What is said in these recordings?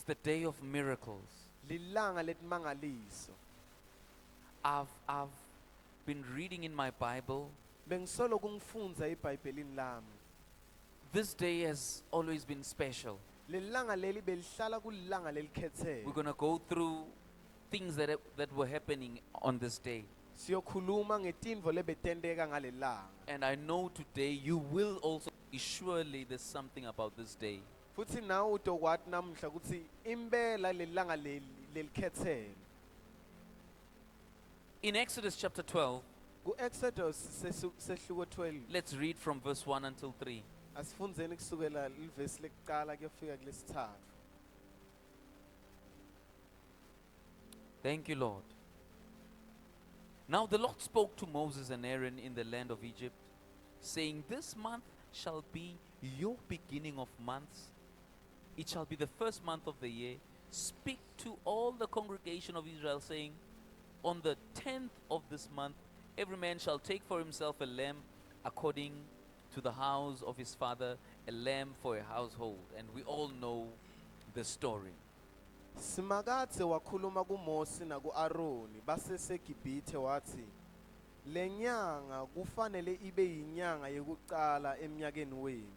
It's the day of miracles. Lilanga letimangaliso. I've been reading in my Bible. Bengisolo kungifundza eBhayibhelini lami. This day has always been special. Lilanga leli belihlala kulilanga lelikhetheke. We're going to go through things that were happening on this day. Siyokhuluma ngetintfo lebetenteka ngalelanga. And I know today you will also surely there's something about this day. Futhi nawe utokwati namuhla kutsi impela lelanga lelikhetheke. In Exodus chapter 12, Ku-Exodus sehluko 12 let's read from verse 1 until 3. asifundzeni kusukela livesi lekuqala kuyofika kulesithathu. Thank you, Lord. Now the Lord spoke to Moses and Aaron in the land of Egypt, saying, "This month shall be your beginning of months. It shall be the first month of the year. Speak to all the congregation of Israel, saying, on the 10th of this month, every man shall take for himself a lamb according to the house of his father, a lamb for a household." And we all know the story. Simakatse wakhuluma kuMose naku-Aroni baseseGibhithe wathi, "Lenyanga kufanele ibe yinyanga yokuqala eminyakeni wenu.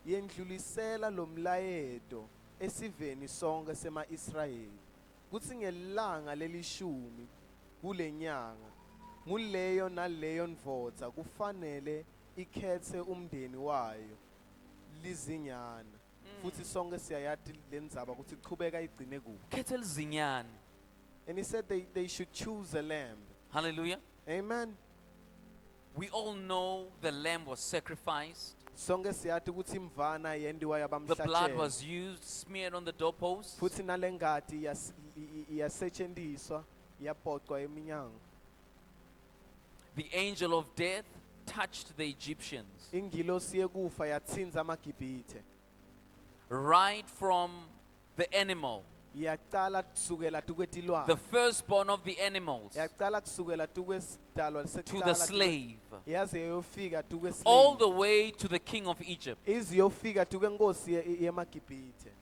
Yendlulisela lo mlayeto esiveni sonke sema-Israyeli. Kutsi ngelanga lelishumi kulenyanga, nguleyo naleyo ndvodza kufanele ikhetse umndeni wayo lizinyana." Futhi sonke siyayati lendzaba kutsi ichubeka igcine kuphi. Ketel zinyan. And he said they should choose a lamb. Hallelujah. Amen. We all know the lamb was sacrificed. Sonke siyati kutsi imvana yendiwa The blood yabamhlatshelo. was used, smeared on the doorposts. Futhi nalengati iyasetshenziswa yapocwa eminyango. The angel of death touched the Egyptians. Ingilosi yekufa yatsinza amaGibhithe. Right from the animal, Yaqala kusukela the tukwetilwane. firstborn of the animals, Yaqala kusukela tukwesidalwa to the slave, yaze yofika all tukweslave. the way to the king of Egypt. Ize yofika tukwenkosi yemaGibhithe.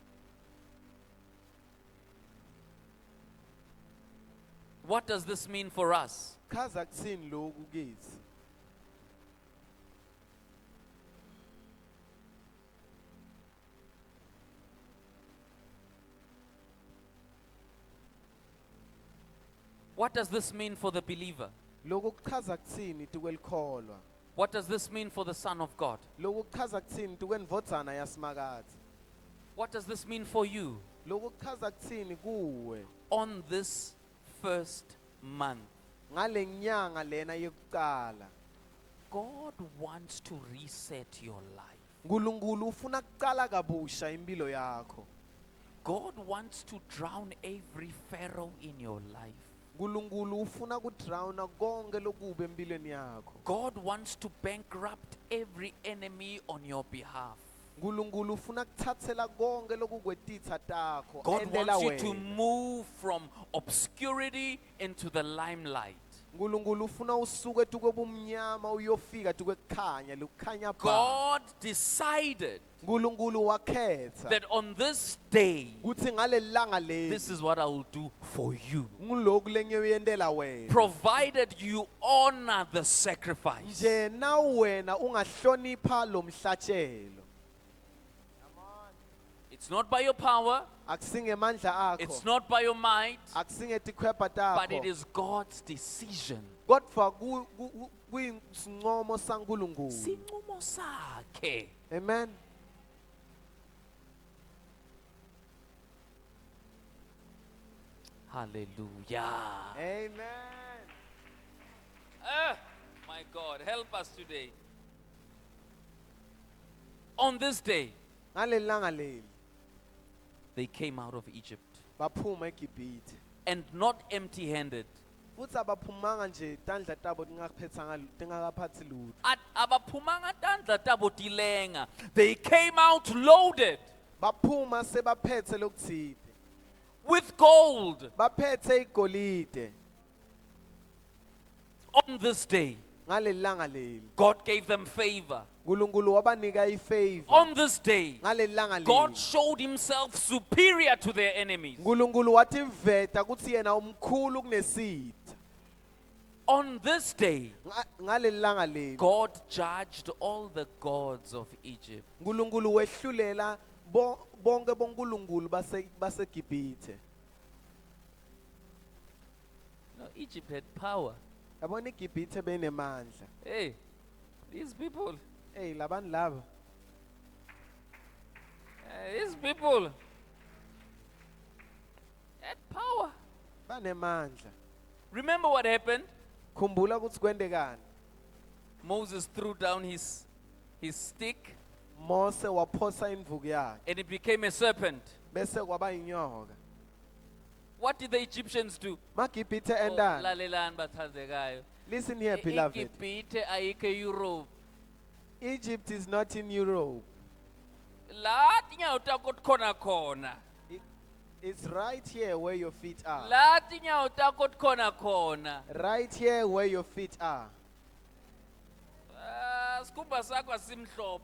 What does this mean for us? Chaza kutsini lokhu kithi? What does this mean for the believer? Lokhu kuchaza kutsini tukwelikholwa? What does this mean for the Son of God? Lokhu kuchaza kutsini tukwendvodzana yasimakatsi? What does this mean for you Lokhu kuchaza kutsini kuwe on this first month? ngale nyanga lena yokuqala? God wants to reset your life. Nkulunkulu ufuna kuqala kabusha impilo yakho. God wants to drown every pharaoh in your life. Nkulunkulu ufuna kudrawna konke lokubi empilweni yakho. God wants to bankrupt every enemy on your behalf. Nkulunkulu ufuna kuthathela konke lokukwetitha takho God endela wants you to wena. move from obscurity into the limelight. Nkulunkulu ufuna usuke tukobumnyama uyofika tukwekukhanya lukhanya bha. God decided Nkulunkulu wakhetha that on this day, kuthi ngale langa leli this is what I will do for you, ngilokhu lengiyoyendela wena. provided you honor the sacrifice. Nje na wena ungahlonipha lo mhlatshelo. It's not by your power, Akusingemandla it's akho. not by your might, Akusingetikhwepha but it takho. is God's decision. Kodwa kuyisincomo saNkulunkulu. Sinqumo sakhe. Amen. Hallelujah. Amen. My God, help us today. On this day, Ngale langa leli they came out of Egypt, baphuma eGibhithe. and not empty-handed. Futhi abaphumanga nje tandla tabo tingakaphathi lutho. Abaphumanga tandla tabo tilenga. They came out loaded Baphuma sebaphethe lokuthide. with gold Baphethe igolide. on this day. ngalelanga leli God gave them favor. uNkulunkulu wabanika ifavor On this day, ngalelanga God leli showed himself superior to their enemies. uNkulunkulu wathi veta ukuthi yena umkhulu kunesitha On this day, ngalelanga leli God judged all the gods of Egypt. uNkulunkulu wehlulela bonke bonkulunkulu baseGibhithe. Now, Egypt had power. Yabona iGibhithe benemandla. Hey, these people, Hey labantu laba these people had power. banemandla. Remember what happened? Khumbula ukuthi kwendekani. Moses threw down his stick Mose waphosa imvuku yakhe and it became a serpent. bese kwaba inyoka. What did the Egyptians do? MaGibhithe Oh, endani. lalelani bathandekayo. Listen here beloved. iGibhithe ayikho eEurope. Egypt is not in Europe. La tinyawo takho tikhona khona. It's right here where your feet are. La tinyawo takho tikhona khona. Right here where your feet are. Sikhumba sakho asimhlophe.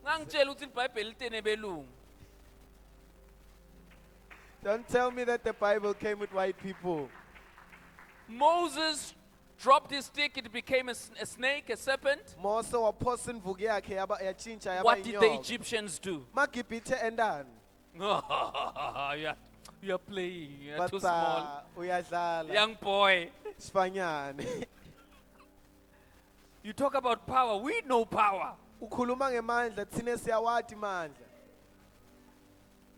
Ngangitshela ukuthi iBhayibheli litene belungu. Don't tell me that the Bible came with white people. Moses dropped his stick, it became a snake, a serpent. Mose waphosa imvuku yakhe yachinja yaba What did the inyoka. Egyptians do? MaGibhithe endani. You're playing, you're too small. Uyadlala. Young boy. Sifanyane. You talk about power, we know power. Ukhuluma ngemandla thina siyawati mandla.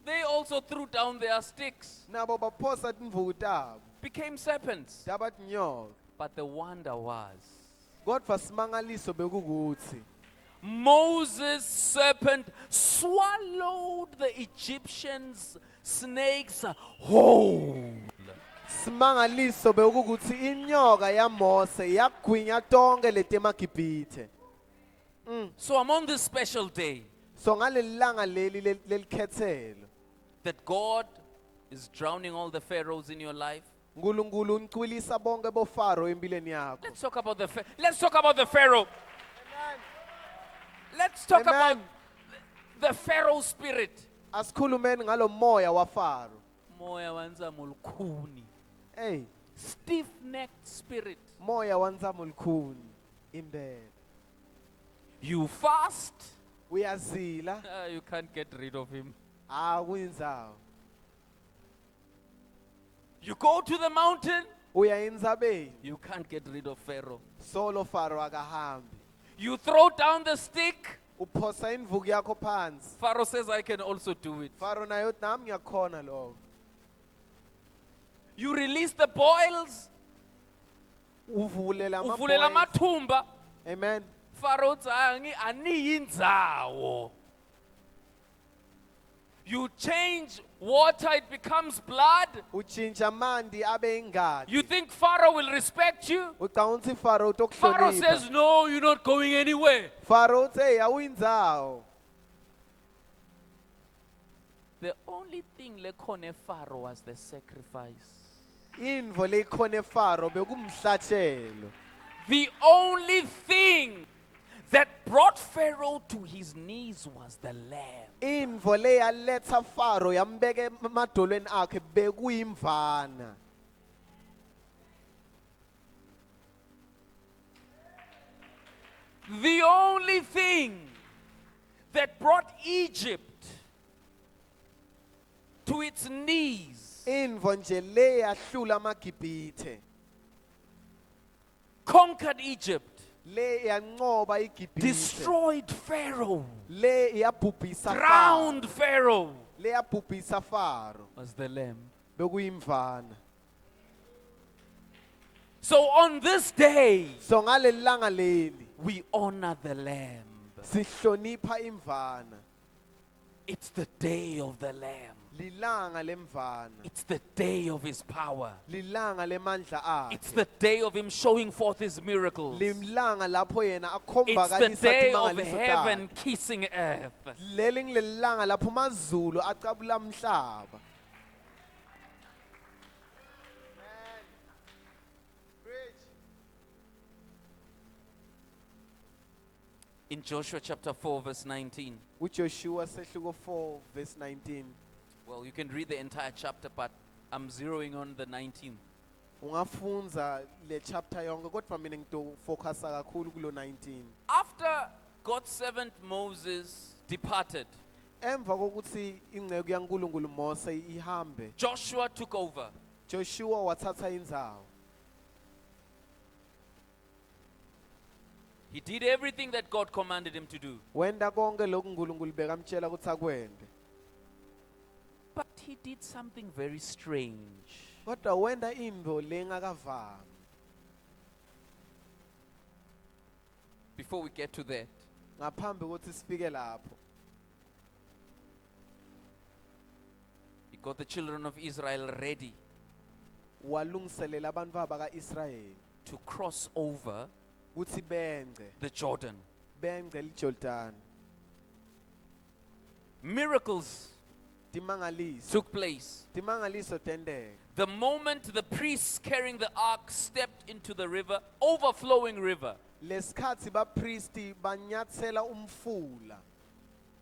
They also threw down their sticks, Nabo baphosa imvuku tabo. became serpents. Dabat inyoka. But the wonder was, Kodwa simangaliso bekukuthi Moses' serpent swallowed the Egyptians' snakes whole. simangaliso bekukuthi inyoka yaMose yagwinya tonke letemaGibhithe. So I'm on this special day So ngalelanga leli lelikhethelo that God is drowning all the pharaohs in your life. uNkulunkulu uncwilisa bonke boFaro empilweni yakho. Let's talk about the Pharaoh. Let's talk about Amen. the Pharaoh spirit. Asikhulumeni ngalo moya waFaro. Moya wanzama ulukhuni. Hey, Stiff-necked spirit. moya wanzama ulukhuni. Impela. You fast, Uyazila, you can't get rid of him. akuyinzawo. You go to the mountain, Uya endzabeni, you can't get rid of Pharaoh. solo Faro akahambi. You throw down the stick, Uphosa imvuku yakho phansi. Pharaoh says, I can also do it. Faro naye uthi nami ngiyakhona lokho. You release the boils, Uvulela uvulela ama amathumba. Amen. Pharaoh uthi aniyindzawo. You change water, it becomes blood. Uchinja mandi abe ingadi. You think Pharaoh will respect you? Ucabanga ukuthi Faro Pharaoh utokuhlonipha. says, no, you're not going anywhere. Faro uthi hey awuyinzawo. The only thing lekhona Pharaoh was the sacrifice. Indvo leyikhona eFaro bekumhlatshelo. The only thing that brought Pharaoh to his knees was the lamb. Indvo leyaletha Faro yambeka emadolweni akhe bekuyimvana. The only thing that brought Egypt to its knees, Indvo nje leyahlula amaGibhithe. conquered Egypt, Le yanqoba iGibhithe. destroyed Pharaoh, Le yabhubhisa drowned Pharaoh, Le yabhubhisa Faro was the lamb. bekuyimvana. So on this day, So ngalelanga leli we honor the lamb. sihlonipha imvana. It's the day of the lamb. Lilanga lemvana. It's the day of his power. Lilanga lemandla akhe. It's the day of him showing forth his miracles. Limlanga lapho yena It's the akhombakalisa day of timangaliso heaven takhe. kissing earth. Leli ngilelanga lapho amazulu acabula umhlaba. In Joshua chapter 4, verse 19. uJoshua sehluko 4 verse 19. Well, you can read the entire chapter, but I'm zeroing on the 19th. Ungafunza le chapter yonke kodwa mina ngitofocusa kakhulu kulo 19. After God's servant Moses departed, Emva kokuthi ingceku yaNkulunkulu Mose ihambe, Joshua took over. Joshua wathatha indzawo. He did everything that God commanded him to do. Wenda konke lokhu uNkulunkulu bekamtshela ukuthi akwende. But he did something very strange. Kodwa wenda into lengakavami. Before we get to that, Ngaphambi kokuthi sifike lapho, he got the children of Israel ready walungiselela abantu bakaIsrayeli to cross over ukuthi bengce the Jordan. iJordani. Miracles Timangaliso took place. tendeka. The moment the priests carrying the ark stepped into the river, overflowing river, Lesikhathi bapriesti banyathela umfula.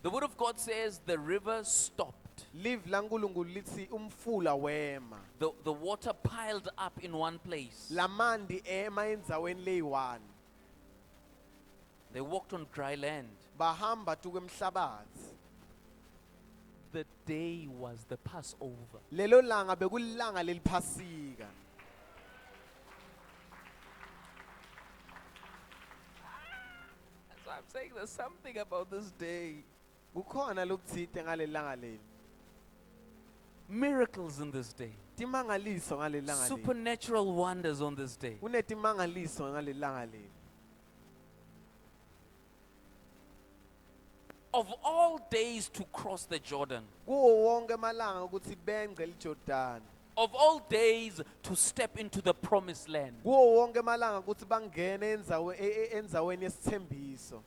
the word of God says the river stopped. Live laNkulunkulu lithi umfula wema. The water piled up in one place. Lamandi ema endzaweni leyi-1. They walked on dry land. Bahamba tuke emhlabathi. The day was the Passover. Lelo langa bekulilanga leliphasika. So I'm saying there's something about this day. Kukhona lokuthite ngalelanga leli. Miracles in this day. Timangaliso ngalelanga leli. Supernatural wonders on this day. Kunetimangaliso ngalelanga leli. Of all days to cross the Jordan. Kuwo wonke emalanga ukuthi bengce iJordani. Of all days to step into the promised land. Kuwo wonke emalanga ukuthi bangene endzaweni yesithembiso.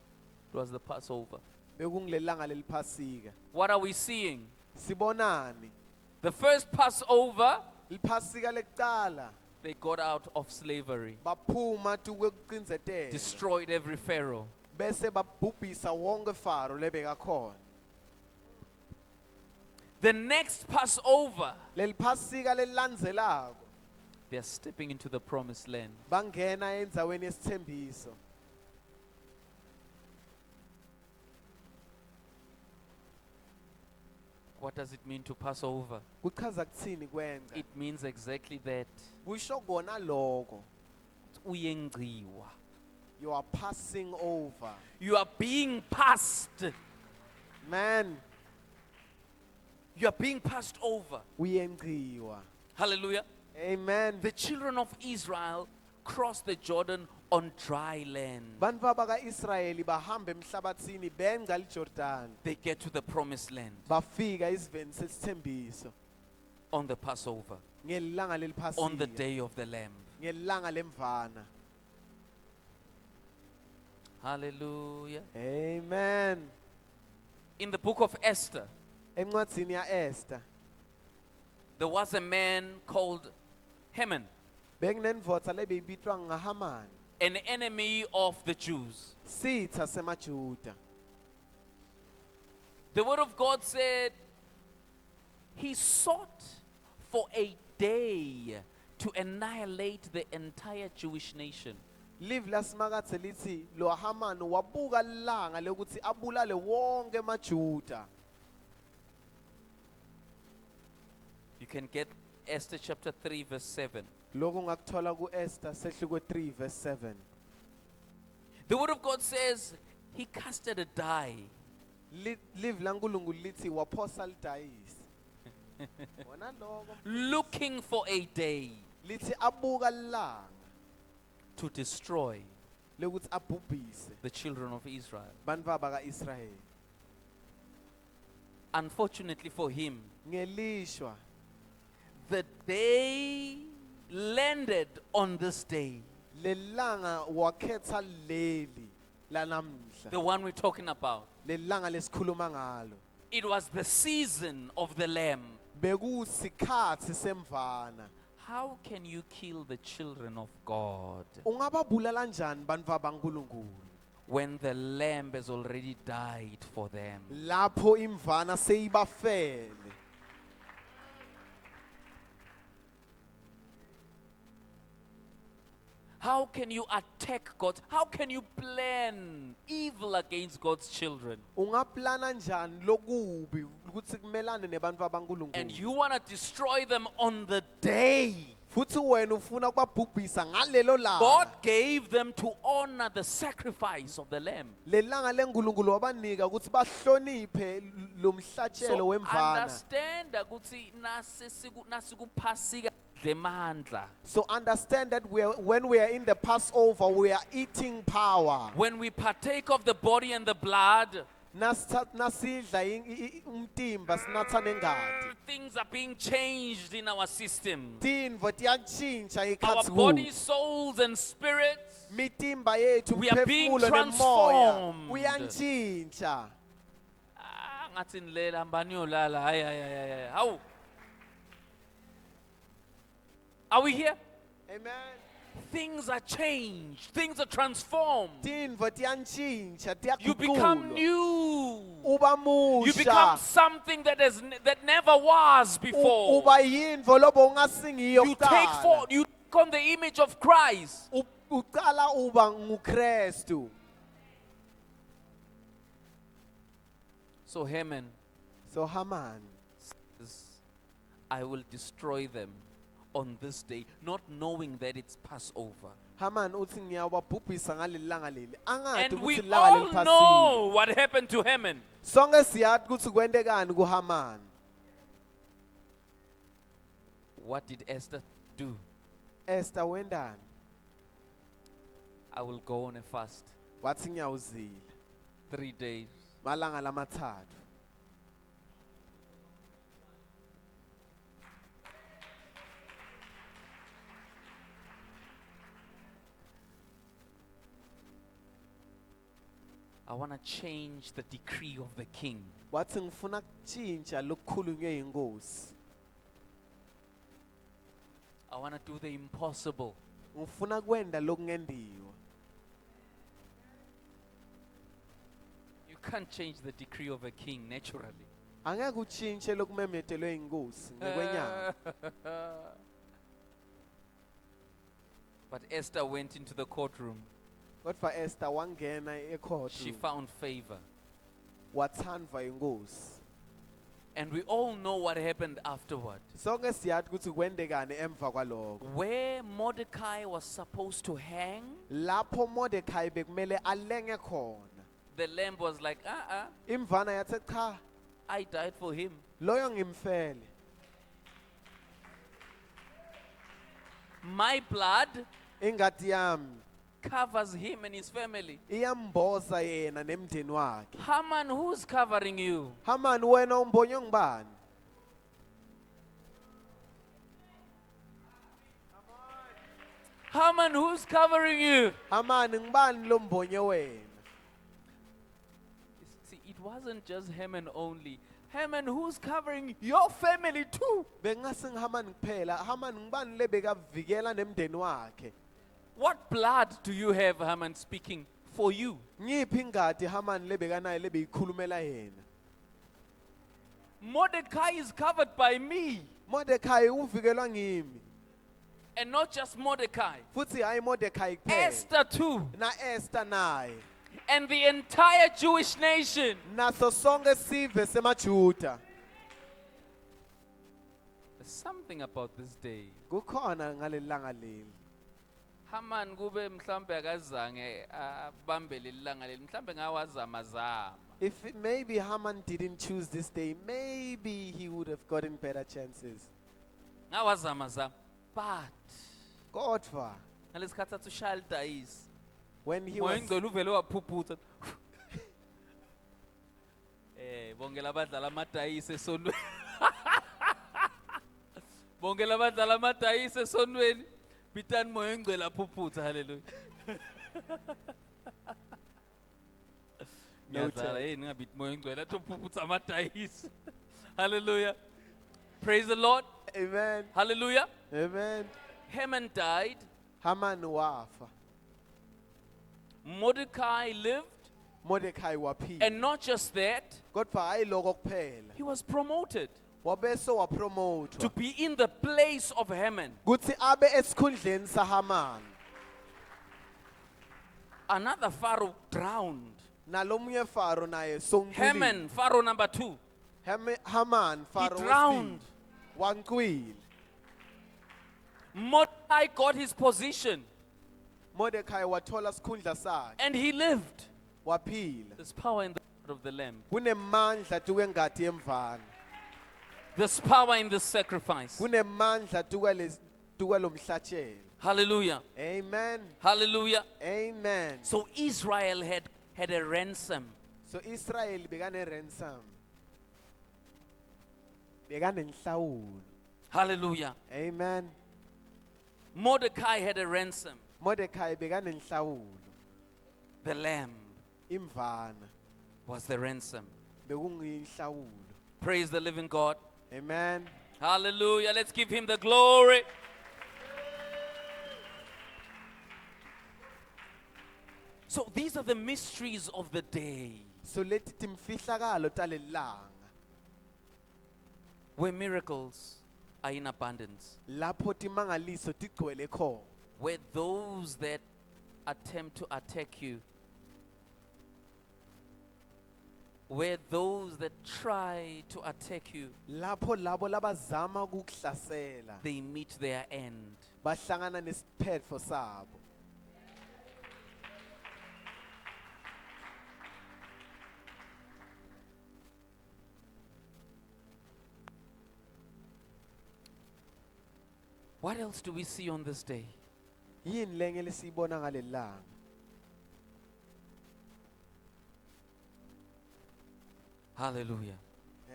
It was the Passover. Bekungilelanga leliphasika. What are we seeing? Sibonani. The first Passover, Liphasika lekucala they got out of slavery, baphuma tuke kuqinzetela. destroyed every Pharaoh. Bese babhubhisa wonke Faro lebekakhona. The next Passover, Leliphasika lelilandzelako they are stepping into the promised land. bangena endzaweni yesithembiso. What does it mean to pass over? Kuchaza kuthini kwenza? It means exactly that. Kusho kona lokho. Uyengciwa. You are passing over. You are being passed. Man, You are being passed over. uyengciwa. Hallelujah. Amen. The children of Israel crossed the Jordan on dry land. Bantu bakaIsrayeli bahamba emhlabathini bengca iJordani. They get to the promised land Bafika isiveni sesithembiso on the Passover, ngelanga leliphasika. on the day of the Lamb. Ngelanga lemvana. Hallelujah. Amen. In the book of Esther, Encwadzini yaEsther there was a man called Haman, bekunendvodza lebeyibitwa ngaHamani, an enemy of the Jews. sitha semaJuda. The word of God said he sought for a day to annihilate the entire Jewish nation. Live lasimakathe lithi lo Hamani wabuka langa lokuthi abulale wonke emaJuda. You can get Esther chapter 3 verse 7. Lokho ngakuthola kuEsther sehluko 3 verse 7. The word of God says he casted a die. Live laNkulunkulu lithi waphosa lidayisi. Wona lokho Looking for a day lithi abuka langa to destroy lokuthi abhubhise the children of Israel. bantu bakaIsrayeli. Unfortunately for him, Ngelishwa the day landed on this day, lelanga wakhetha leli lanamhla. the one we're talking about. Lelanga lesikhuluma ngalo. It was the season of the Lamb. Bekusikhathi semvana. How can you kill the children of God? Ungababulala njani bantu baNkulunkulu? when the lamb has already died for them. lapho imvana seyibafele. How can you attack God? How can you plan evil against God's children? Ungaplana njani lokubi ukuthi kumelane nebantfu And baNkulunkulu? you want to destroy them on the day Futhi wena ufuna kubabhubhisa ngalelo langa. God gave them to honor the sacrifice of the lamb. Lelanga leNkulunkulu wabanika ukuthi bahloniphe lo mhlatshelo So wemvana. understand ukuthi nasikuphasika demandla. So understand that when we are in the Passover, we are eating power. When we partake of the body and the blood, Nasidla umtimba sinatha nengadi. things are being changed in our system. Tintfo tiyatshintsha Our ngekhatsi bodies, souls, and spirits. mitimba yethu We are being umphefumulo nemoya transformed. uyantshintsha. Ngathi nilela mbani yolala. Hayi. How? Are we here? Amen. Things are changed. Things are transformed. Tintfo tiyantshintsha You become tiyaguqulwa. new. Uba You become musha. something that never was before. Uba yintfo lobo ungasingiyo You take on the image of Christ. uqala uba nguKristu. So Haman So Haman, says, I will destroy them on this day, not knowing that it's Passover. Haman uthi ngiyawabhubhisa ngaleli langa leli. Angazi And we ukuthi langa all leliphasile. know what happened to Haman. Sonke siyazi ukuthi kwentekani kuHaman. What did Esther do? Esther wendani? I will go on a fast. Wathi ngiyawuzila 3 days. malanga lamathathu. I want to change the decree of the king. Wathi ngifuna kutshintsha lokukhulunywe inkosi. I want to do the impossible. Ngifuna kwenda lokungendiwa. You can't change the decree of a king naturally. Angeke utshintshe lokumemetelwe inkosi ngekwenyama. But Esther went into the courtroom. Kodwa Esther wangena She ecourtroom. found favor. Wathandwa inkosi. And we all know what happened afterward. Sonke siyazi ukuthi kwendekani emva kwalokho. Where Mordecai was supposed to hang, Lapho Mordecai bekumele alenge khona. the lamb was like, Imvana yathe cha, I died for him. loyo ngimfele. My blood Ingadi yami covers him and his family. iyamboza yena nemndeni wakhe. Haman, who's covering you? Haman wena umbonyo ngibani? Haman, who's covering you? Haman ngibani lo mbonyo wena? See, it wasn't just Haman only. Haman, who's covering your family too? Bengase ngiHaman kuphela. Haman ngibani lebekavikela nemndeni wakhe? What blood do you have, Haman, speaking for you? Ngiphi ingadi Haman lebekanayo lebeyikhulumela yena? Mordecai is covered by me. Mordecai uvikelwa ngimi. And not just Mordecai. Futhi hayi Mordecai kuphela. Esther too. Na Esther naye. And the entire Jewish nation. Naso sonke sive semaJuda. There's something about this day. Kukhona ngaleli langa leli. Haman kube mhlambe akazange abambe lelanga leli mhlambe ngawazama zama. If maybe Haman didn't choose this day, maybe he would have gotten better chances. Ngawazama zama. But Kodwa, ngalesikhathi athi ushaya lidayisi. when he was Moyengcolo uvele waphuphutha. Bonke labadlala amadayisi esondweni. Bonke labadlala amadayisi esondweni. Bitani Moyengcolo aphuphutha, hallelujah. Ngiyadlala ningabithi Moyengcolo athi uphuphutha amadayisi. Hallelujah. Praise the Lord. Amen. Hallelujah. Amen. Haman died. Haman wafa. Mordecai lived, Mordecai waphila. and not just that, Kodwa hayi lokho kuphela. he was promoted Wabese to wapromotwa. be in the place of Haman. Kuthi abe esikhundleni saHaman. Another Pharaoh drowned. Nalomunye Pharaoh naye songcolile. Haman, Pharaoh number 2, Haman Pharaoh drowned. wancwile. Mordecai got his position Mordecai wathola isikhundla sakhe. and he lived. Waphila. There's power in the blood of the Lamb. Kunemandla tukwengadi yemvana. There's power in this sacrifice. Kunemandla tukwalomhlatshelo. Hallelujah. Amen. Hallelujah. Amen. So Israel had a ransom. So Israel bekane ransom. Bekane inhlawulo. Hallelujah. Amen. Mordecai had a ransom. Mordecai bekane inhlawulo. The lamb Imvana was the ransom. bekunginhlawulo. Praise the living God. Amen. Hallelujah. Let's give him the glory. So these are the mysteries of the day, So leti timfihlakalo talelanga where miracles are in abundance, lapho timangaliso tigcwele khona. where those that attempt to attack you, where those that try to attack you, Lapho labo labazama ukukuhlasela they meet their end. bahlangana nesiphetho sabo. What else do we see on this day? Yini lenge lesibona ngalelanga? Hallelujah.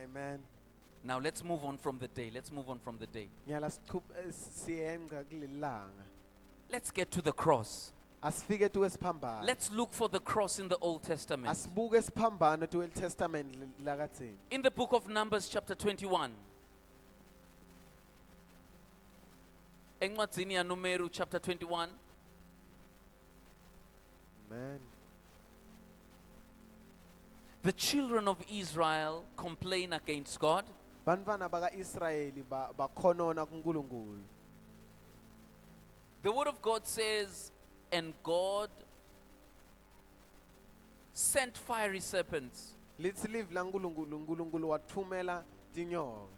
Amen. Now let's move on from the day. Let's move on from the day. Ngiyala siyenga kulelanga. Let's get to the cross. Asifike tu esiphambano. Let's look for the cross in the Old Testament. Asibuke esiphambano tu Old Testament lakathini. In the book of Numbers chapter 21. Encwadzini yaNumeru chapter 21. Amen. The children of Israel complain against God. Bantwana baka Israeli bakhonona kuNkulunkulu. The word of God says, and God sent fiery serpents Lithi live la uNkulunkulu wathumela tinyoka.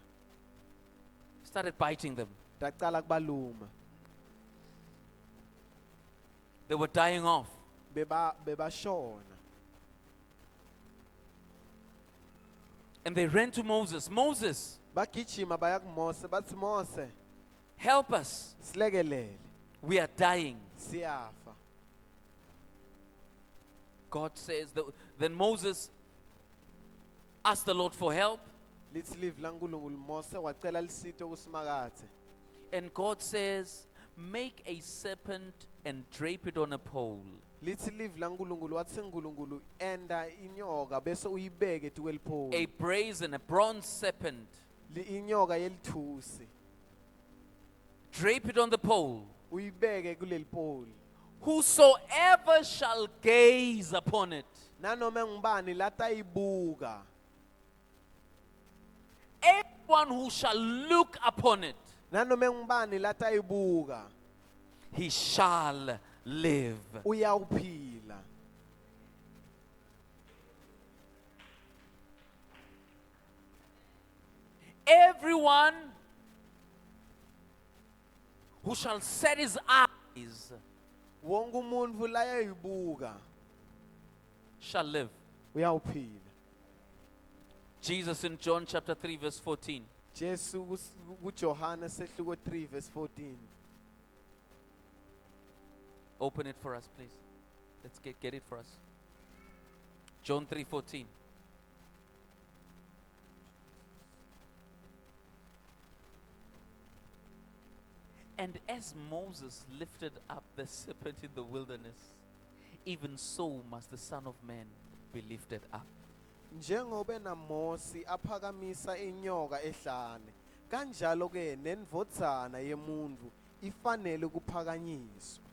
started biting them. Taqala kubaluma. They were dying off. Bebashona. And they ran to Moses. Moses, Bagijima baya kuMose bathi Mose help us. silekelele We are dying. siyafa. God says, then Moses asked the Lord for help. Lithi live la uNkulunkulu Mose wacela lisito kusimakathe. And God says, make a serpent and drape it on a pole. Lithi live la uNkulunkulu wathi uNkulunkulu enda inyoka bese uyibeke tu A kwelipholi. brazen, a bronze serpent. Inyoka yelithusi Drape it on the pole. uyibeke kulelipholi. Whosoever shall gaze upon it, Nanoma ngubani latayibuka. everyone who shall look upon it, Nanoma ngubani latayibuka he shall live. uyawuphila. Everyone who shall set his eyes Wonke umuntu layayibuka shall live. uyawuphila. Jesus in John chapter 3 verse 14. Jesu kuJohana sehluko 3 verse 14. Open it for us, please. Let's get it for us. John 3:14. And as Moses lifted up the serpent in the wilderness, even so must the Son of Man be lifted up. Njengoba naMosi aphakamisa inyoka ehlane, kanjalo ke nendvodzana yemuntu ifanele kuphakanyiswa.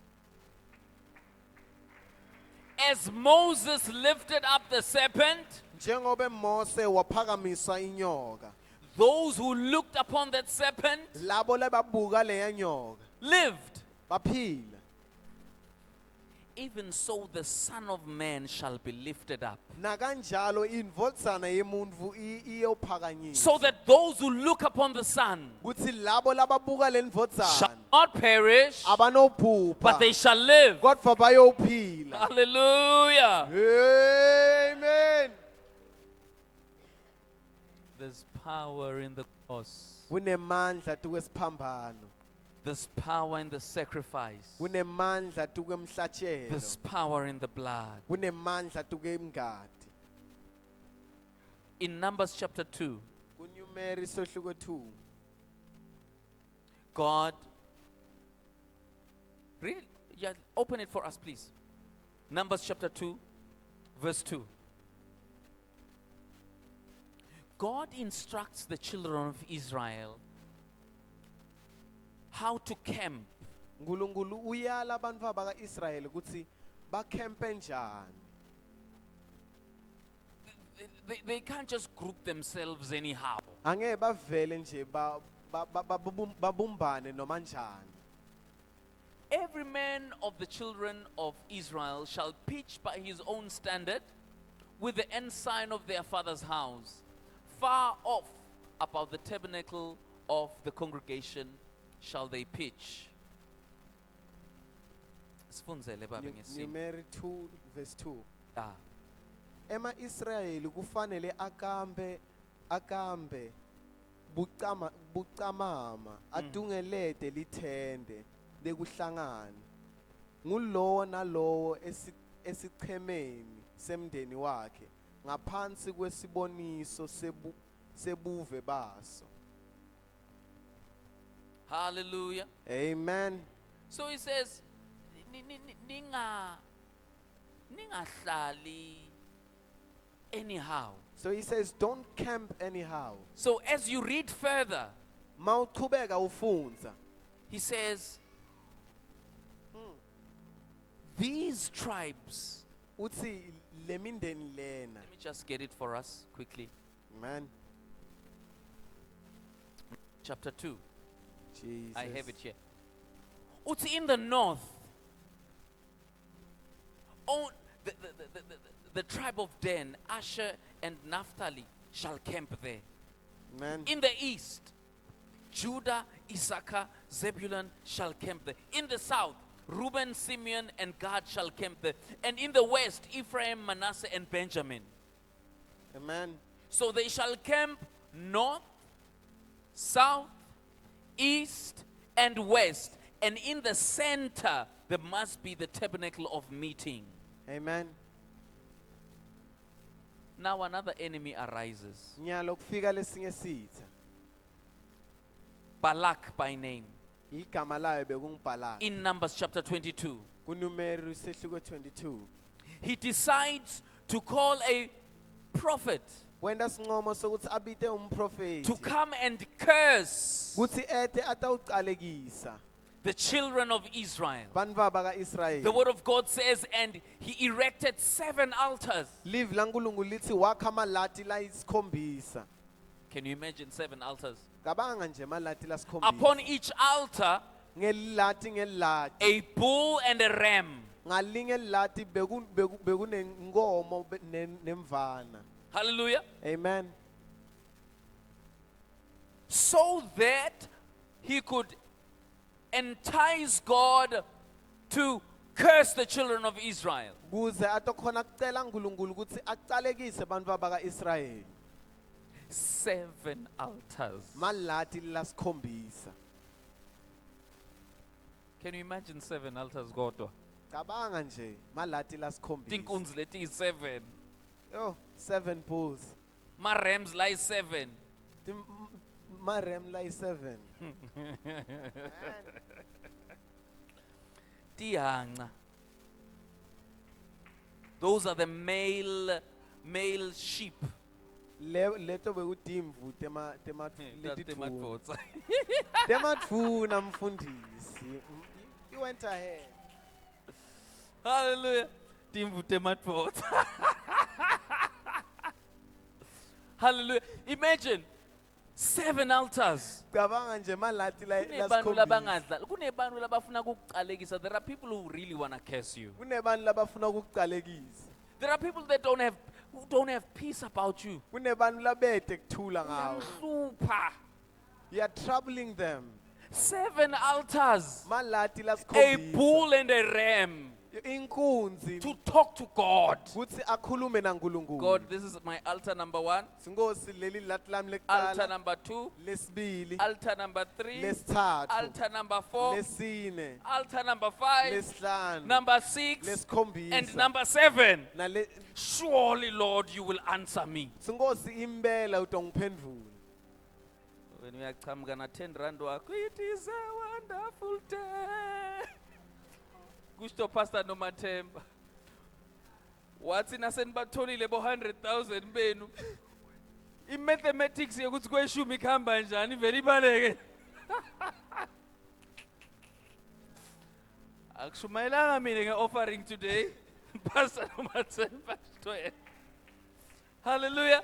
as Moses lifted up the serpent, njengoba Mose waphakamisa inyoka, those who looked upon that serpent labo lebabuka leya nyoka lived. baphila. Even so, the Son of Man shall be lifted up, Na kanjalo indvodzana yemuntfu iyophakanyiswa, so that those who look upon the Son kutsi labo lababuka le shall ndvodzana not perish, abanobhubha but they shall live. kodvwa bayophila. Hallelujah. Amen. There's power in the cross. Kunemandla tukwesiphambano, There's power in the sacrifice. kunemandla tukwemhlatshelo, There's power in the blood. kunemandla tukwemngadi. In Numbers chapter 2, Kunyumeri sohluko 2, God, read, yeah, open it for us, please. Numbers chapter 2, verse 2. God instructs the children of Israel how to camp. uNkulunkulu uyala abantu abaka-Israyeli ukuthi bakhempe njani. They can't just group themselves anyhow. Angeke bavele nje babumbane noma njani. Every man of the children of Israel shall pitch by his own standard with the ensign of their father's house, far off about the tabernacle of the congregation shall they pitch. Sifundzele baba ngesimo. Numeri 2 verse 2. Ah. Ema-Israyeli kufanele akambe bucamama adungelete lithende lekuhlangana ngulowo nalowo esichemeni semndeni wakhe ngaphansi kwesiboniso sebuve baso. Hallelujah. Amen. So he says, ningahlali anyhow. So he says, don't camp anyhow. So as you read further, Mawuchubeka ufundza, he says, these tribes, utsi lemindeni lena. let me just get it for us quickly. Amen. Chapter 2. Jesus. I have it here. Uti in the north, the tribe of Dan, Asher, and Naphtali shall camp there. Amen. In the east, Judah, Issachar, Zebulun shall camp there. In the south, Reuben, Simeon, and Gad shall camp there. And in the west, Ephraim, Manasseh, and Benjamin. Amen. So they shall camp north, south, east, and west. And in the center, there must be the tabernacle of meeting. Amen. Now another enemy arises. Nyalo kufika lesinye sitha. Balak by name. Igama layo bekungibhalaka. In Numbers chapter 22. Kunumeri sehluko 22. He decides to call a prophet Wenda sinqumo sokuthi abite umprofeti to come and curse kuthi ete atawuqalekisa the children of Israel. bantu baka-Israyeli. The word of God says, and he erected 7 altars. Live laNkulunkulu lithi wakha amalati layisikhombisa. Can you imagine 7 altars? Cabanga nje amalati lasikhombisa. Upon each altar, ngelilati a bull and a ram. ngalinye elilati bekunenkomo nemvana. Hallelujah. Amen. So that he could entice God to curse the children of Israel. Kuze atokhona kucela uNkulunkulu ukuthi aqalekise abantu baka-Israyeli. 7 altars. Malati lasikhombisa. Can you imagine 7 altars, God? Cabanga nje malati lasikhombisa. Tinkunzi leti 7. Yo, 7 bulls. Ma rams lie 7. Marem layi 7. Tianga. Those are the male sheep. Leto bekutimvu Tematfutsa. tematfuna mfundisi. You went ahead. Hallelujah. timvu temadvodza. Hallelujah. Imagine 7 altars. cabanga nje malati Kunebantu labangadla, kunebantu labafuna kukuqalekisa. There are people who really want to curse you. kunebantu labafuna ukukuqalekisa There are people that who don't have peace about you. kunebantu labede kuthula ngawe Uyamhlupha. you are troubling them 7 altars, malati a lasikhombisa bull and a ram, inkunzi to talk to God. kuthi akhulume naNkulunkulu God, this is my altar number 1, sinkosi leli lati lami altar lekuqala number 2, lesibili altar number 3, lesithathu altar number 4, lesine altar number 5, lesihlanu number 6, and lesikhombisa number 7. nale Surely, Lord, you will answer me. sinkosi impela utongiphendvula When we are gonna 10 rand wakho, it is a wonderful day. Gusto Pastor Nomathemba. Wathi nasenibatholile bo 100,000 benu. I-mathematics yokuthi kweshumi ikhamba njani vele ibaleke. Akushumayelanga mina nge-offering today. Pastor Nomathemba. Hallelujah.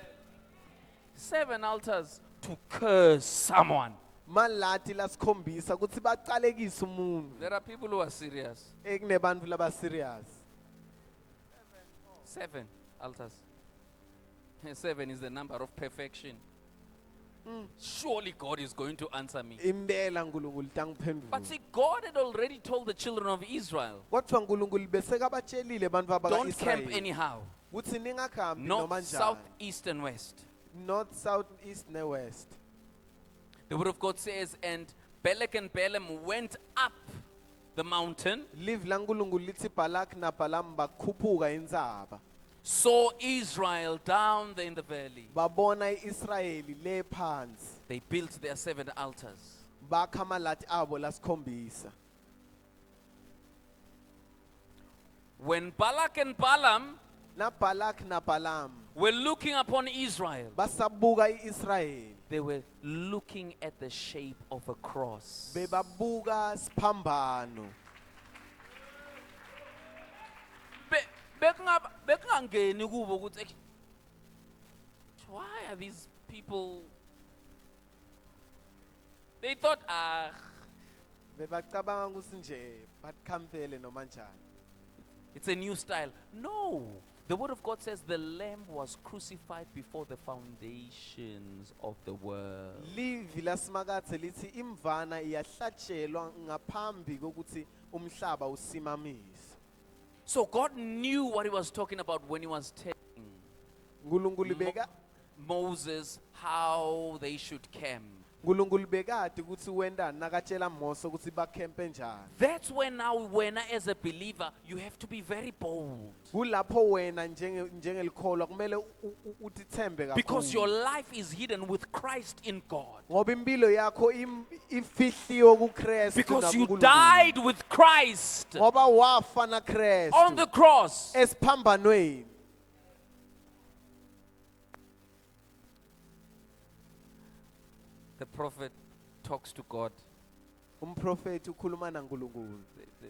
7 altars to curse someone. malati lasikhombisa kuthi baqalekisa umuntu There are people who are serious. ekunebantu laba serious 7 altars. 7 is the number of perfection. Surely God is going to answer me. impela uNkulunkulu tangiphendvula But see, God had already told the children of Israel, kodwa uNkulunkulu besekabatshelile abantu don't camp abaka-Israyeli anyhow. kuthi ningakhambi noma North, south, njani east, and west. north south east ne west The word of God says, and Balak and Balaam went up the mountain, live laNkulunkulu lithi Balak na Balaam bakhuphuka indzaba saw Israel down there in the valley. babona iIsrayeli le phansi They built their 7 altars. bakha amalati abo lasikhombisa When Balak and Balaam na Balak na Balaam were looking upon Israel, basabuka iIsrayeli they were looking at the shape of a cross. bebabuka siphambano Bekungangeni kubo ukuthi why are these people? They thought, bebacabanga ukuthi nje bakhambele noma njani it's a new style. No. The word of God says the lamb was crucified before the foundations of the world. livi lasimakathe lithi imvana iyahlatshelwa ngaphambi kokuthi umhlaba usimamisa So God knew what he was talking about when he was telling uNkulunkulu beka Moses how they should camp. uNkulunkulu bekade ukuthi wendani nakatshela Mose ukuthi bakhempe njani That's when now when as a believer you have to be very bold. kulapho wena njengelikholwa kumele uthembe Because your kakhulu life is hidden with Christ in God. ngoba impilo yakho ifihliwe kuKristu Because you nakuNkulunkulu. died with Christ ngoba wafa on naKristu the cross. esiphambanweni The prophet talks to God. umprofeti ukhuluma naNkulunkulu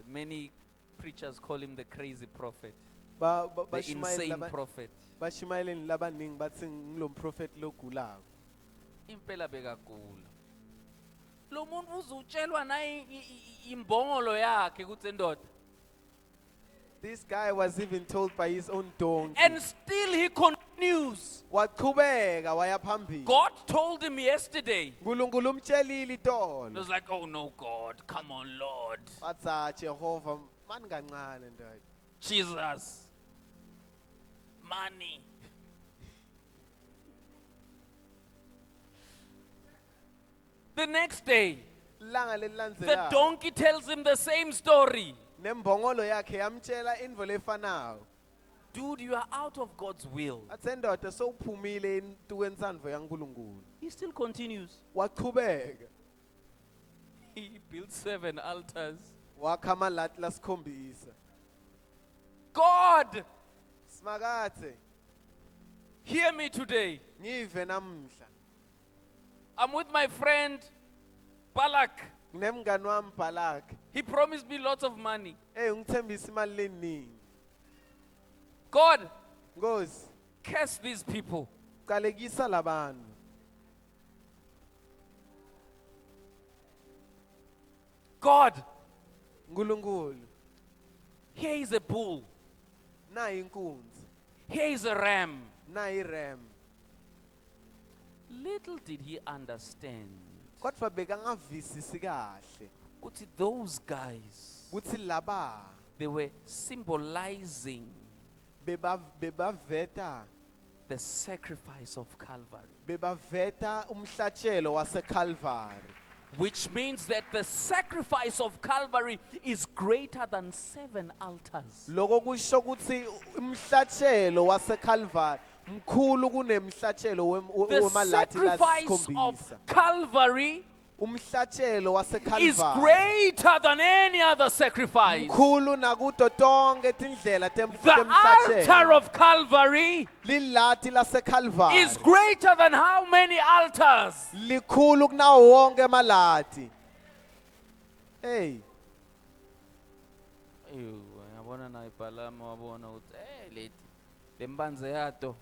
Many preachers call him the crazy prophet, Ba- the insane laba- prophet. bashimayeleni labaningi bathi ngilomprofeti logulako Impela bekagula. Lo muntu uzutshelwa na imbongolo yakhe ukuthi endoda. this guy was even told by his own donkey And still he continues. waqhubeka waya phambili God told him yesterday. uNkulunkulu umtshelile He itolo was like, oh no, God, come on, Lord. wathi Jehova mani kancane ndoda Jesus. Money. The next day, ilanga the lelilandzelako donkey tells him the same story. nembongolo yakhe yamtshela indvo lefanayo Dude, you are out of God's will. athe ndoda sowuphumile entukwensandvo yaNkulunkulu He still continues. waqhubeka He built 7 altars. wakha amalati lasikhombisa God, simakathe hear me today. ngive namuhla I'm with my friend Balak. nginemngani wami Balak He promised me lots of money. ungithembisa imali leningi God, Nkosi, curse these people. qalekisa labantu. God, Nkulunkulu, here is a bull. nayi inkunzi, Here is a ram. nayi ram. Little did he understand. Kodwa bekangavisisi kahle Ukuthi those guys, kuthi laba they were symbolizing bebaveta the sacrifice of Calvary. bebaveta umhlatshelo waseCalvary. Which means that the sacrifice of Calvary is greater than 7 altars. Lokho kusho ukuthi umhlatshelo waseCalvary mkhulu kunemhlatshelo The wemalathi sacrifice of lasikhombisa. Calvary Umhlatshelo is waseCalvary greater than any other sacrifice. mkhulu nakuto tonke tindlela The altar temhlatshelo. of Calvary Lilathi laseCalvary is greater than how many altars? likhulu kunawo wonke emalati. Hey, Yabona na ibhalama wabona ukuthi leti lembanze yato.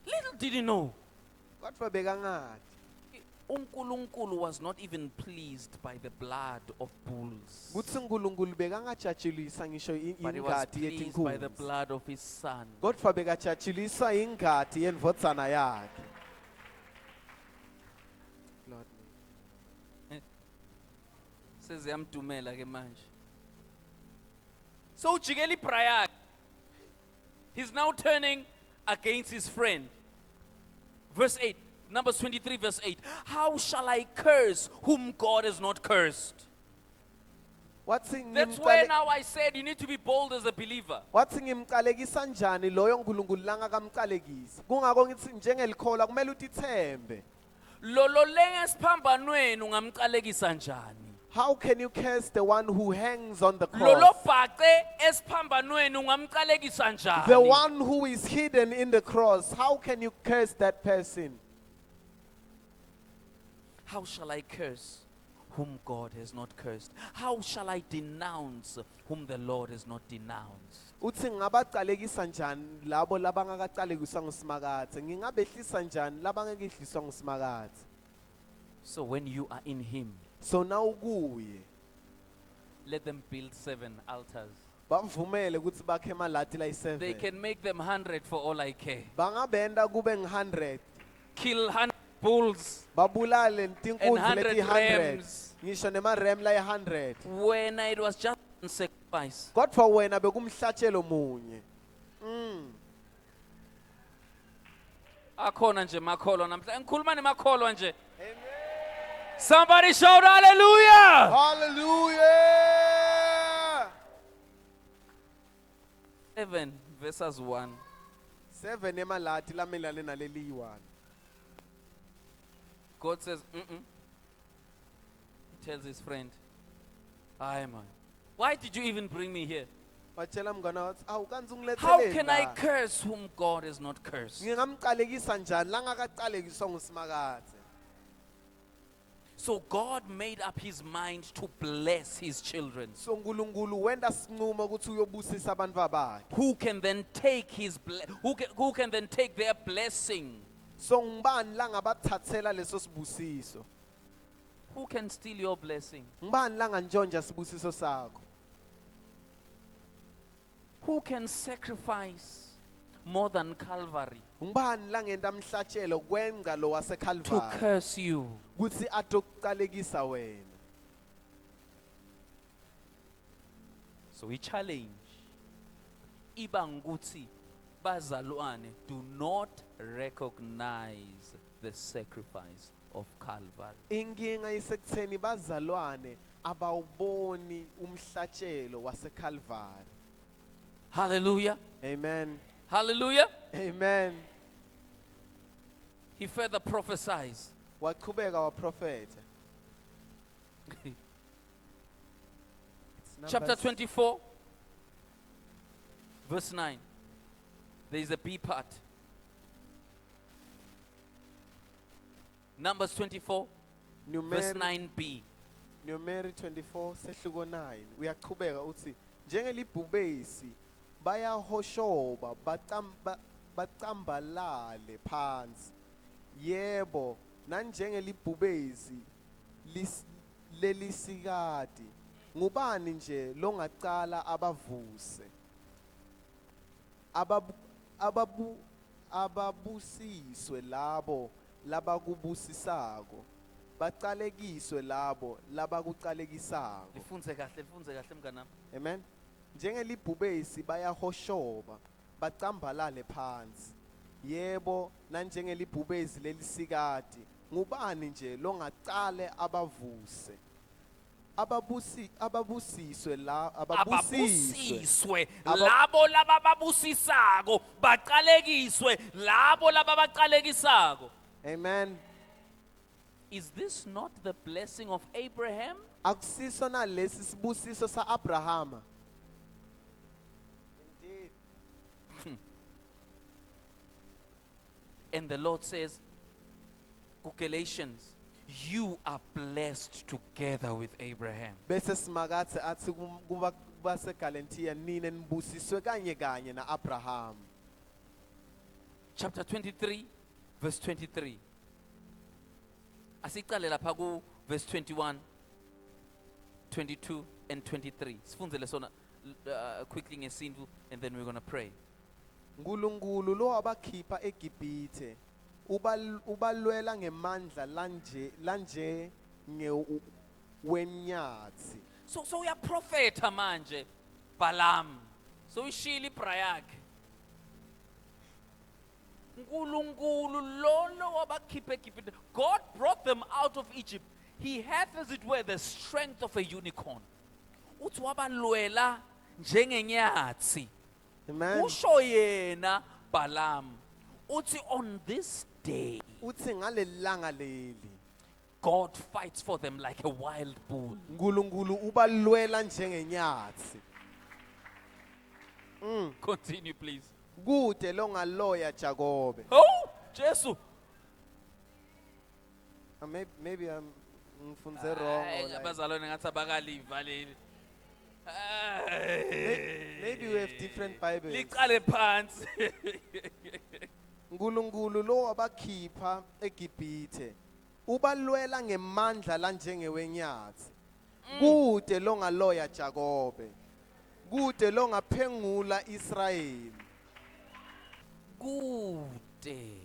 Little did he know, kodwa bekangathi uNkulunkulu was not even pleased by the blood of bulls, kutsi uNkulunkulu bekangajatshulisa ngisho but he was ingadi pleased by the yetinkunzi. blood of his son. Kodwa bekajatshulisa ingadi yendvodzana yakhe. Lord, Seziyamdumela ke manje. So ujikela ibraya. He's now turning against his friend. Verse 8, Numbers 23 verse 8. How shall I curse whom God has not cursed? wathi That's where ngimqale- now I said you need to be bold as a believer. wathi ngimqalekisa njani loyo nkulunkulu langakamqalekisi. Kungako ngithi njengelikholwa kumele utithembe. Lolo lengesiphambanweni ungamqalekisa njani? How can you curse the one who hangs on the Lolo cross? bhace esiphambanweni ungamqalekisa The njani? one who is hidden in the cross. How can you curse that person? How shall I curse whom God has not cursed? How shall I denounce whom the Lord has not denounced? Uthi ngabaqalekisa njani labo labangakaqalekiswa ngusimakathe? Ngingabehlisa njani labangekehliswa ngusimakathe? So when you are in Him, So now kuye let them build 7 altars. bavumele ukuthi bakhe emalati They layi-7. can make them 100 for all I care. Bangabenda kube ngi-100. Kill 100 bulls Babulale and tinkunzi 100 leti-100. rams. Ngisho nemarem layi-100. When it was just one sacrifice. Kodwa wena bekumhlatshelo munye. Akhona nje makholwa namhla. Ngikhuluma nemakholwa nje. Somebody shout hallelujah. Hallelujah. 7 verses 1. 7 emalati lamelane naleli-1. God says, He tells his friend, aye man, why did you even bring me here? Watshela mngana wathi, awu kanzi How ungilethele can I la? curse whom God has not cursed? Ngingamqalekisa njani langakaqalekiswa ngusimakathe? So God made up his mind to bless his children. So uNkulunkulu wenda sinqumo ukuthi uyobusisa abantu bakhe. Who can then take who can then take their blessing? So ngibani la ngabathathela leso sibusiso? Who can steal your blessing? Ngibani la ngantshontsha sibusiso sakho? Who can sacrifice more than Calvary Ngibani la ngenta mhlatshelo kwenga lo to waseCalvary curse you? kuthi atokuqalekisa wena? So we challenge iba ngukuthi bazalwane do not recognize the sacrifice of Calvary. Inkinga isekutheni bazalwane abawuboni umhlatshelo waseCalvary. Hallelujah. Amen. Hallelujah. Amen. He further prophesies. Waqhubeka waprofetha. Chapter 24, verse 9. There is a B part. Numbers 24, verse Numeri 9b. Numeri 24 sehluko 9 uyaqhubeka uthi njengelibhubesi bayahoshoba bacambalale phansi yebo nanjengelibhubesi lelisikade ngubani nje longacala abavuse ababusiswe labo labakubusisako bacalekiswe labo labakucalekisako. Lifundze kahle mnganami. Amen. Njengelibhubesi bayahoshoba bacambalale phansi yebo nanjengelibhubesi lelisikade ngubani nje longacale abavuse ababusiswe Ababusiswe labo labababusisako bacalekiswe labo lababacalekisako. Amen. Is this not the blessing of Abraham? Akusiso na lesi sibusiso sa Abrahama. Indeed. And the Lord says, Galatians, you are blessed together with Abraham. Bese simakathi athi kuba baseGalatia nina nibusiswe kanye na Abraham. Chapter 23, verse 23. Asicale lapha ku verse 21, 22 and 23. Sifundele sona quickly ngesintu and then we're going to pray. Nkulunkulu lo abakhipha eGibhithe ubalwela ngemandla lanje ngewenyathi. So we are prophet manje Balaam. So ishili prayakhe. Nkulunkulu lolo wabakhipha eGibhithe. God brought them out of Egypt. He hath as it were the strength of a unicorn. Uthi wabalwela njengenyathi. Amen. Usho yena Balaam. Uthi on this day Uthi ngalelanga leli God fights for them like a wild bull. Nkulunkulu ubalwela njengenyathi. Continue please. Kude longaloya Jakobe. Oh, Jesus. Maybe I'm ngifunze wrong or like, Abazalwane ngathi abakaliva leli. maybe we have different Bibles. Liqale phansi. Nkulunkulu lo abakhipha eGibhithe ubalwela ngemandla lanjengewenyathi. Kude longaloya Jakobe. Kude longaphengula Israyeli. Kude.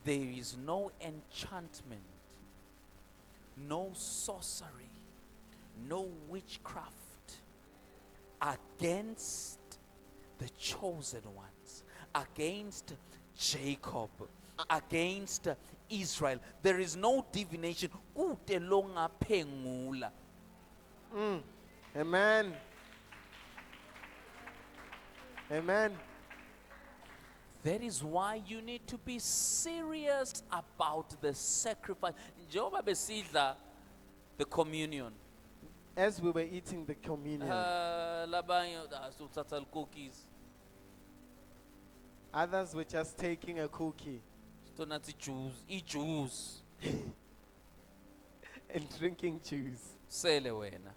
There is no enchantment, no sorcery, no witchcraft against the chosen ones, against Jacob, against Israel. There is no divination. Kude longaphengula. Amen. Amen. That is why you need to be serious about the sacrifice. Njengoba besidla the communion. As we were eating the communion, Labanye uthatha cookies. others were just taking a cookie Stonathi juice. and drinking juice. Sele wena.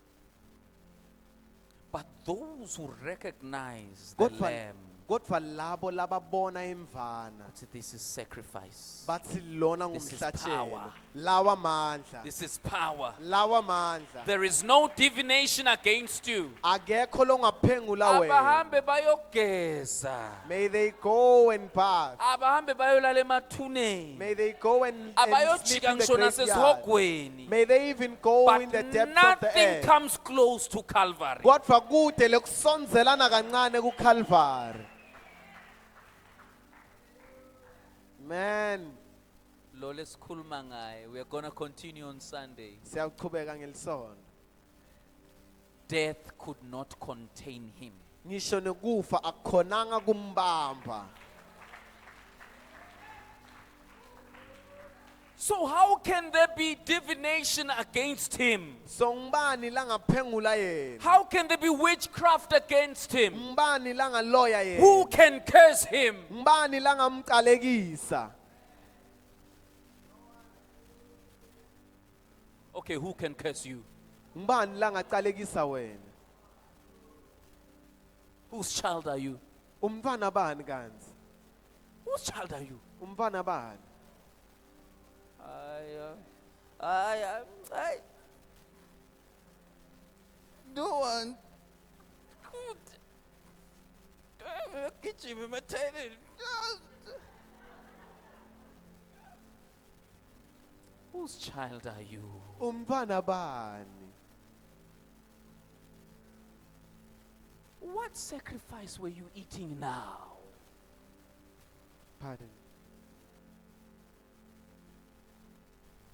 But those who recognize the lamb, Kodwa labo lababona imvana this is sacrifice. bathi lona This is ngumhlatshelo power. lawa mandla This is power. lawa mandla There is no divination against you. akekho longaphengula wena. Abahambe bayogeza. May they go and bath. Abahambe bayolala emathuneni. May they go and sleep Abayojika in the ngisho graveyard. nasesihogweni. May they even go But in the depth of the nothing earth. comes close to Calvary. Kodwa kude lekusonzelana kancane kuCalvary. Man, Lo lesikhuluma ngaye. We are going to continue on Sunday. siyaqhubeka ngelisonto. Death could not contain him. Ngisho nekufa akukhonanga kumbamba. So how can there be divination against him? So ngibani langaphengula yena? How can there be witchcraft against him? Ngibani langaloya yena? Who can curse him? Ngibani langamqalekisa? Okay, who can curse you? ngibani la ngacalekisa wena? Whose child are you? Umfana bani kanzi? Whose child are you? Umfana bani? I no one could kitchen imitated. Whose child are you? Umfana bani? What sacrifice were you eating now? Pardon.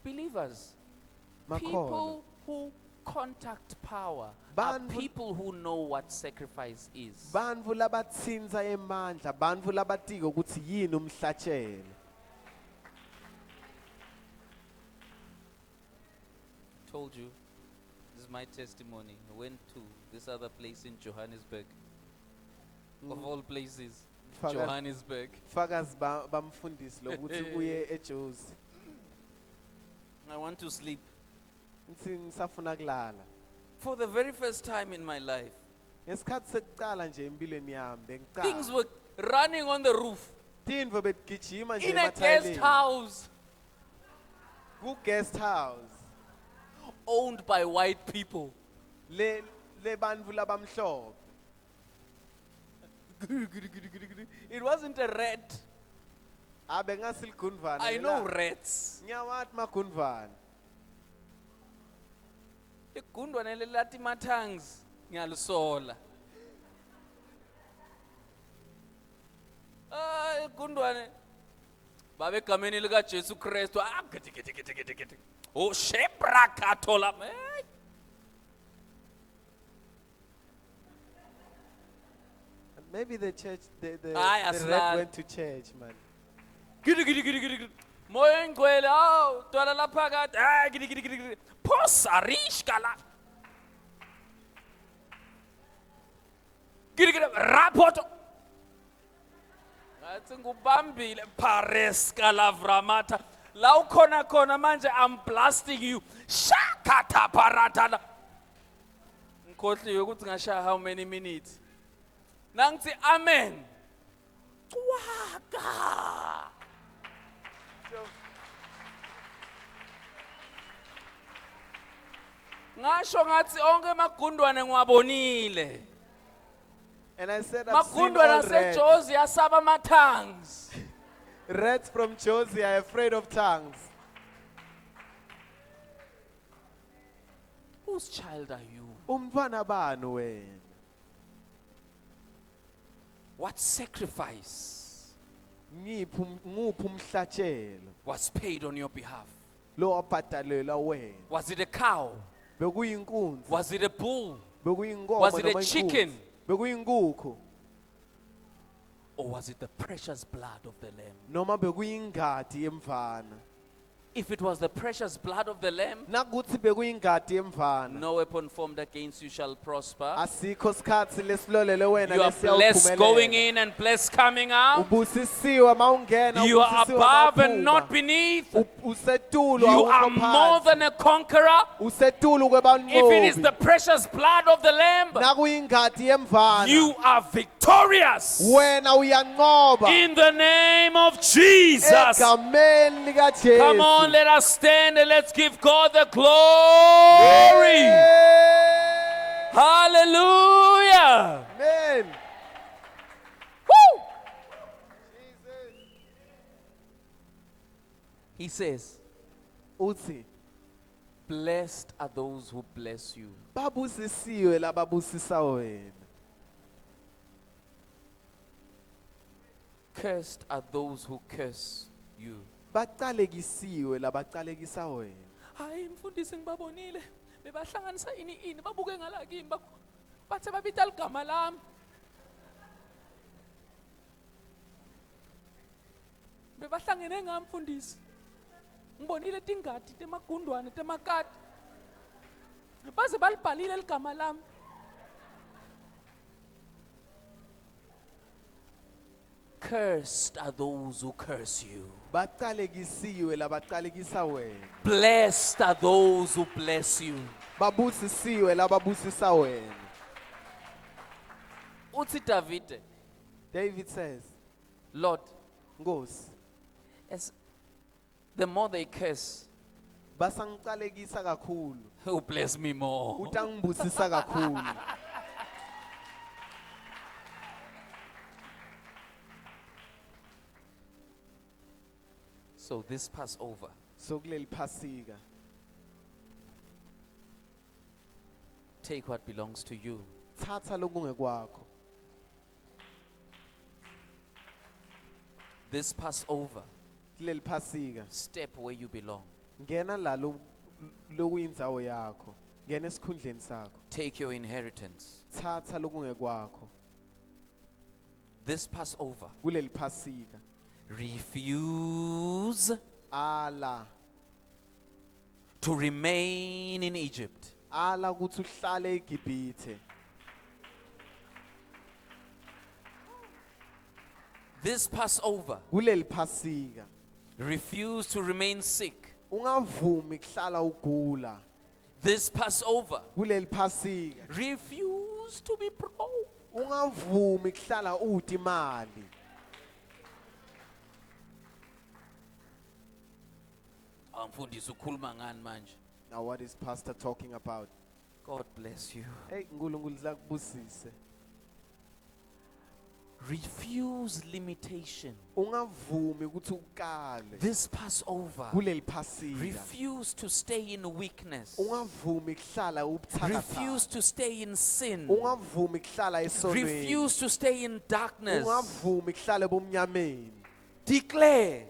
Believers, Makhono. people who contact power are people who know what sacrifice is. Bantfu labatsinza emandla, bantfu labatika ukuthi yini umhlatshelo. Told you, this is my testimony. I went to this other place in Johannesburg. Of all places, Johannesburg. Fakazi bamfundisi lokuthi uye eJozi. I want to sleep. Ngithi ngisafuna kulala. For the very first time in my life, Ngesikhathi sekuqala nje empilweni yami things bengiqala. were running on the roof Tintfo betigijima nje in a guest emathayileni. house Ku guest house. owned by white people. Le bantfu labamhlophe. It wasn't a rat. Abe ngasilgunvana. I know rats. Nyawathi magunvana. Igundwane lelati mathangs ngiyalisola. Igundwane babe egameni lika Jesu Kristu githi. Oh shebrakathola. Maybe the church, the Aye, rat asilali. went to church, man. Gidi. Moya engcwele aw twala lapha kade. Gidi. Posarishka la. Gidi rapoto. Ngathi ngubambile pareska lavramata. La ukhona manje I'm blasting you. Shakata paratala. Ngikhohliwe ukuthi ngashaya how many minutes. Nangithi amen. Waka. Ngasho ngathi onke magundwane ngiwabonile. And I said, I've seen Magundwane all rats. aseJozi asaba amathangs. Rats from Jozi are afraid of tongues. Whose child are you? Umntwana bani wena? What sacrifice Nguphi umhlatshelo was paid on your behalf? lo wabhadalela wena? Was it a cow? Bekuyinkunzi, Was it a bull? bekuyinkomo Was it a noma inkunzi? chicken? Bekuyinkukhu Or was it the precious blood of the lamb? noma bekuyingadi yemvana? If it was the precious blood of the lamb, Nakuthi bekuyingadi yemvana, no weapon formed against you shall prosper. asikho sikhathi lesilolele wena You are blessed going lesiyawuphumelela. in and blessed coming out. Ubusisiwe mawungena, You are ubusisiwe above and mawuphuma. not beneath. Usetulu You awukho are more phansi. than a conqueror. Usetulu If it is the kwebanqobi. precious blood of the lamb, Nakuyingadi yemvana, you are victorious. wena uyanqoba In the name of Jesus. egameni lika Jesu. Come on, let us stand and let's give God the glory. Hallelujah. Amen. Woo! He says, Uthi blessed are those who bless you. babusisiwe lababusisa wena. Cursed are those who curse you. Baqalekisiwe labaqalekisa wena. Hayi mfundisi ngibabonile bebahlanganisa ini babuke ngala kimi bathe babita ligama lami. Bebahlangene ngami mfundisi. Ngibonile tingadi temagundwane temakati. Baze balibhalile ligama lami. Cursed are those who curse you. baqalekisiwe labaqalekisa wena, Blessed are those who bless you. babusisiwe lababusisa wena. Uthi David, David says, Lord, Nkosi, as the more they curse, basangiqalekisa kakhulu, He'll bless me more. utangibusisa kakhulu. So this Passover, So kuleli phasika, take what belongs to you. thatha lokungekwakho. This Passover, Kuleli phasika, step where you belong. ngena la lokuyindzawo yakho, ngena esikhundleni sakho. Take your inheritance. Thatha lokungekwakho. This Passover, Kuleli phasika, refuse ala to remain in Egypt. ukuthi uhlale eGibhithe. This Passover, Kuleli phasika, refuse to remain sick. ungavumi kuhlala ugula. This Passover, Kuleli phasika, refuse to be broke. ungavumi kuhlala uthi imali. Mfundisi ukhuluma ngani manje? Now what is pastor talking about? God bless you. Hey, uNkulunkulu zakubusise. Refuse limitation. Ungavumi ukuthi ukale. This Passover, Kuleli phasika, refuse to stay in weakness. ungavumi kuhlala Refuse ubuthakathaka. to stay in sin. Ungavumi kuhlala esonweni. Refuse to stay in darkness. Ungavumi kuhlala bomnyameni. Declare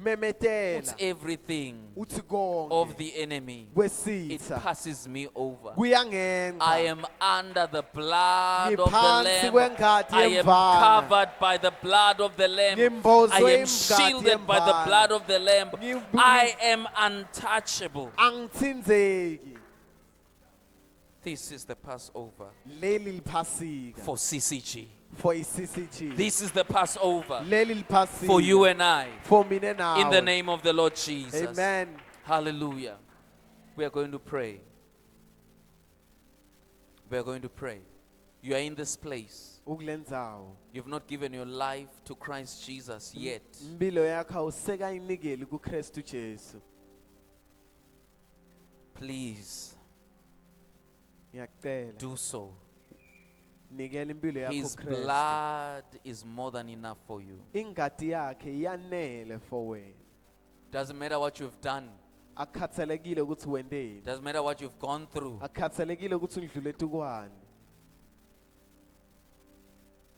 Memetela it's everything uthi of konke the enemy. It kwesitha passes me over. kuyangenza. I am under the blood of the Ngiphansi Lamb. kwengadi I am yemvana. covered by the blood of the Lamb. Ngimbozwe I am imgadi shielded by the yemvana. blood of the Lamb. Ngi- I am untouchable. Angithinzeki. This is the Passover Leli liphasika for CCG. for iCCG. This is the Passover Leli liphasika for you and I. for mina nawe. In the name of the Lord Jesus. Amen. Hallelujah. We are going to pray. We are going to pray. You are in this place. Ukulendzawo. You've not given your life to Christ Jesus yet. Impilo yakho awusekayinikeli kuKristu Jesu. Please Ngiyacela do so. nikela impilo yakho His kuKristu. blood is more than enough for you. Ingadi yakhe yanele for wena. Doesn't matter what you've done. Akhathalekile ukuthi wendeni. Doesn't matter what you've gone through. Akhathalekile ukuthi udlule tukwani.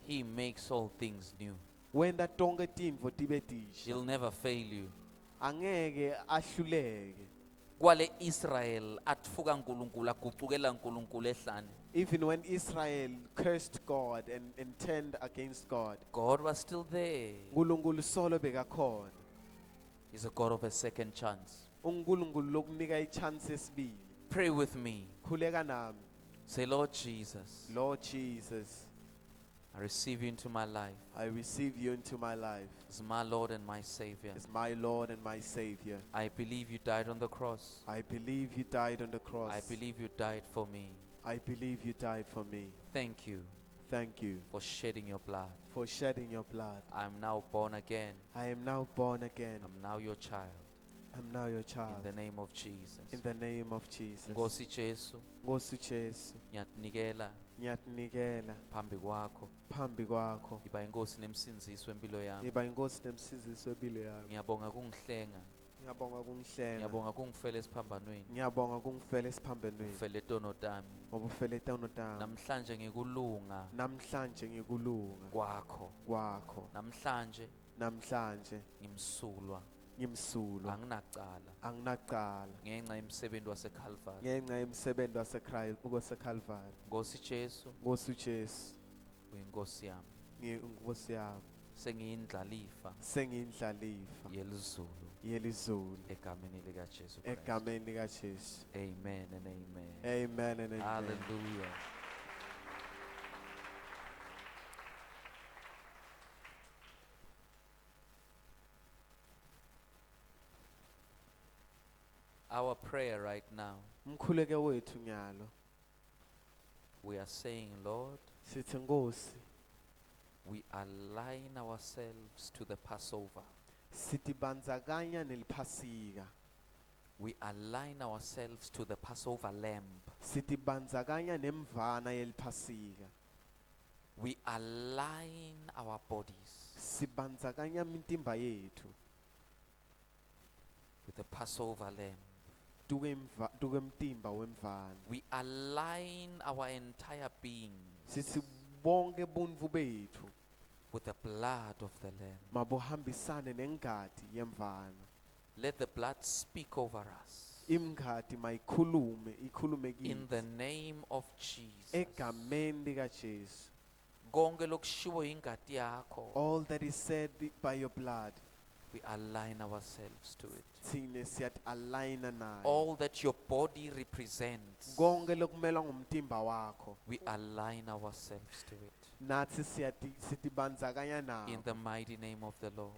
He makes all things new. Wenda tonke tintfo tibe tisha. He'll never fail you. Angeke ahluleke. Kwale Israel atfuka nkulunkulu agucukela nkulunkulu ehlane. Even when Israel cursed God and turned against God, God was still there. uNkulunkulu solo bekakhona. He's a God of a second chance. uNkulunkulu lokunika ichance yesibili. Pray with me. Khuleka nami. Say, Lord Jesus, Lord Jesus, I receive you into my life I receive you into my life as my Lord and my Savior. as my Lord and my Savior. I believe you died on the cross. I believe you died on the cross. I believe you died for me. I believe you died for me. Thank you Thank you for shedding your blood. for shedding your blood. I'm now born again. I am now born again. I'm now your child. I'm now your In child. the name of Jesus. In the name of Jesus. Nkosi Jesu, Nkosi Jesu, ngiyatinikela ngiyatinikela phambi kwakho. phambi kwakho. Iba inkosi nemsinzisi wempilo yami. Iba inkosi nemsizisi wempilo yami. Ngiyabonga kungihlenga. Ngiyabonga kungihlenga. Ngiyabonga kungifela esiphambanweni. Ngiyabonga kungifela esiphambanweni. Ufele etono tami. Ngoba ufele etono tami. Namhlanje ngikulunga Namhlanje ngikulunga kwakho. kwakho. Namhlanje Namhlanje ngimsulwa. ngimsulwa. Anginacala. Anginacala. Ngenxa yemsebenzi waseKalvari. Ngenxa yemsebenzi waseKalvari. Nkosi Jesu, Nkosi Jesu, uyinkosi yami. ngiyinkosi yami. Sengiyindlalifa Sengiyindlalifa yelizulu yelizulu egameni likaJesu Kristu. egameni likaJesu. Amen and amen. Amen and amen. Hallelujah. our prayer right now. Mkhuleke wethu nyalo. We are saying, Lord, Sithi Nkosi, we align ourselves to the Passover. sitibandzakanya neliphasika. We align ourselves to the Passover lamb. Sitibandzakanya nemvana yeliphasika. We align our bodies Sibandzakanya mitimba yethu with the Passover lamb. tuke mtimba wemvana. We align our entire being Sithi bonke buntfu bethu with the blood of the lamb. mabuhambisane nengati yemvana. Let the blood speak over us. Imngati ikhulume In the kithi name of Jesus. egameni lika Jesu. Konke lokushiwo ingati yakho, All that is said by your blood, we align ourselves to it. thine siyat aligna nayo. All that your body represents, Konke lokumelwa ngumtimba wakho we align ourselves to it. nathi sitibandzakanya nawo In the mighty name of the Lord.